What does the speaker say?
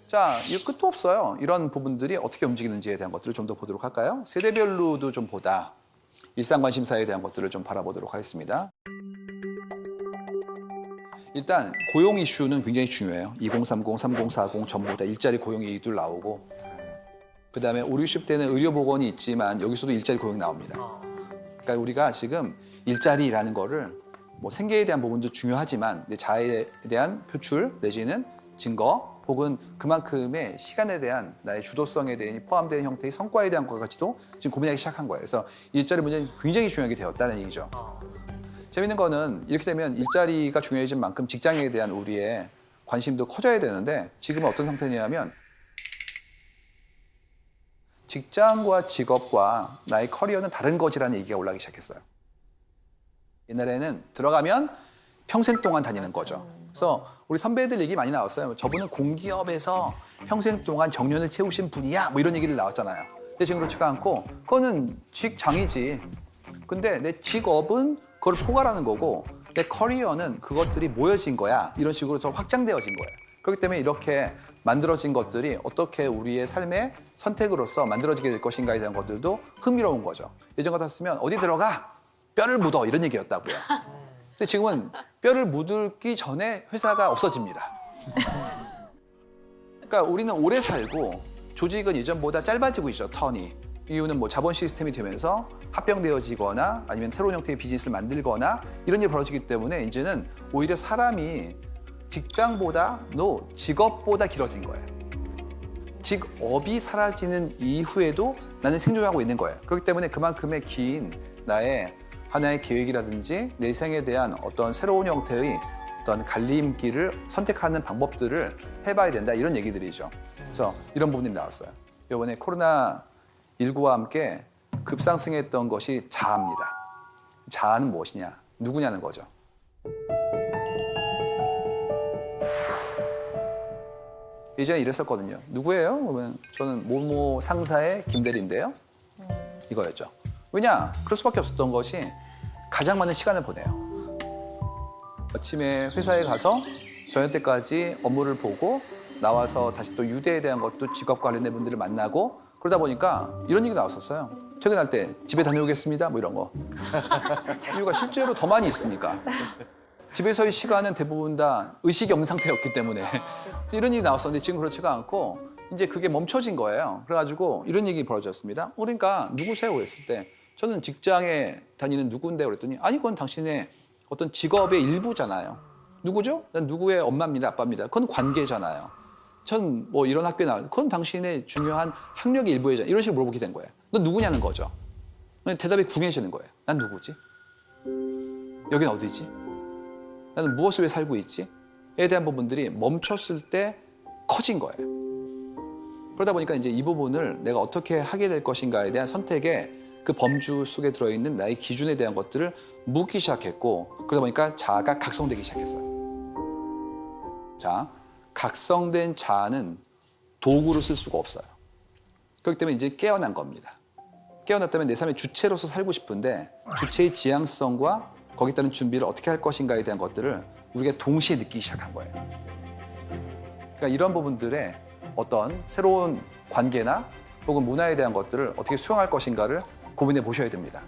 자, 이 끝도 없어요. 이런 부분들이 어떻게 움직이는지에 대한 것들을 좀 더 보도록 할까요? 세대별로도 좀 보다 일상 관심사에 대한 것들을 좀 바라보도록 하겠습니다. 일단 고용 이슈는 굉장히 중요해요. 2030, 3040 전부 다 일자리 고용 얘기도 나오고, 그다음에 5, 60대는 의료보건이 있지만 여기서도 일자리 고용이 나옵니다. 그러니까 우리가 지금 일자리라는 거를 뭐 생계에 대한 부분도 중요하지만 내 자아에 대한 표출 내지는 증거 혹은 그만큼의 시간에 대한 나의 주도성에 대한 포함되는 형태의 성과에 대한 것까지도 지금 고민하기 시작한 거예요. 그래서 일자리 문제는 굉장히 중요하게 되었다는 얘기죠. 재밌는 거는 이렇게 되면 일자리가 중요해진 만큼 직장에 대한 우리의 관심도 커져야 되는데 지금은 어떤 상태냐면 직장과 직업과 나의 커리어는 다른 것이라는 얘기가 올라가기 시작했어요. 옛날에는 들어가면 평생 동안 다니는 거죠. 그래서 우리 선배들 얘기 많이 나왔어요. 저분은 공기업에서 평생 동안 정년을 채우신 분이야. 뭐 이런 얘기를 나왔잖아요. 근데 지금 그렇지가 않고 그거는 직장이지. 근데 내 직업은 그걸 포괄하는 거고 내 커리어는 그것들이 모여진 거야. 이런 식으로 좀 확장되어진 거예요. 그렇기 때문에 이렇게 만들어진 것들이 어떻게 우리의 삶의 선택으로서 만들어지게 될 것인가에 대한 것들도 흥미로운 거죠. 예전 같았으면 어디 들어가? 뼈를 묻어 이런 얘기였다고요. 근데 지금은 뼈를 묻기 전에 회사가 없어집니다. 그러니까 우리는 오래 살고 조직은 예전보다 짧아지고 있죠, 턴이. 이유는 뭐 자본 시스템이 되면서 합병되어지거나 아니면 새로운 형태의 비즈니스를 만들거나 이런 일이 벌어지기 때문에 이제는 오히려 사람이 직장보다 직업보다 길어진 거예요. 직업이 사라지는 이후에도 나는 생존하고 있는 거예요. 그렇기 때문에 그만큼의 긴 나의 하나의 계획이라든지 내 생에 대한 어떤 새로운 형태의 어떤 갈림길을 선택하는 방법들을 해봐야 된다 이런 얘기들이죠. 그래서 이런 부분이 나왔어요. 이번에 코로나19와 함께 급상승했던 것이 자아입니다. 자아는 무엇이냐? 누구냐는 거죠. 예전에 이랬었거든요. 누구예요? 그러면 저는 모모 상사의 김대리인데요. 이거였죠. 왜냐? 그럴 수밖에 없었던 것이 가장 많은 시간을 보내요. 아침에 회사에 가서 저녁 때까지 업무를 보고 나와서 다시 또 유대에 대한 것도 직업 관련된 분들을 만나고 그러다 보니까 이런 얘기 나왔었어요. 퇴근할 때 집에 다녀오겠습니다. 뭐 이런 거. 이유가 실제로 더 많이 있으니까. 집에서의 시간은 대부분 다 의식이 없는 상태였기 때문에 이런 얘기 나왔었는데 지금 그렇지가 않고 이제 그게 멈춰진 거예요. 그래가지고 이런 얘기 벌어졌습니다. 그러니까 누구세요? 했을 때 저는 직장에 다니는 누구인데 그랬더니 아니 그건 당신의 어떤 직업의 일부잖아요. 누구죠? 난 누구의 엄마입니다. 아빠입니다. 그건 관계잖아요. 전 뭐 이런 학교에 나와 그건 당신의 중요한 학력의 일부잖아요. 이런 식으로 물어보게 된 거예요. 너 누구냐는 거죠. 대답이 궁해지는 거예요. 난 누구지? 여긴 어디지? 나는 무엇을 위해 살고 있지? 에 대한 부분들이 멈췄을 때 커진 거예요. 그러다 보니까 이제 이 부분을 내가 어떻게 하게 될 것인가에 대한 선택의 그 범주 속에 들어있는 나의 기준에 대한 것들을 묻기 시작했고 그러다 보니까 자아가 각성되기 시작했어요. 자, 각성된 자아는 도구로 쓸 수가 없어요. 그렇기 때문에 이제 깨어난 겁니다. 깨어났다면 내 삶의 주체로서 살고 싶은데 주체의 지향성과 거기에 따른 준비를 어떻게 할 것인가에 대한 것들을 우리가 동시에 느끼기 시작한 거예요. 그러니까 이런 부분들의 어떤 새로운 관계나 혹은 문화에 대한 것들을 어떻게 수용할 것인가를 고민해 보셔야 됩니다.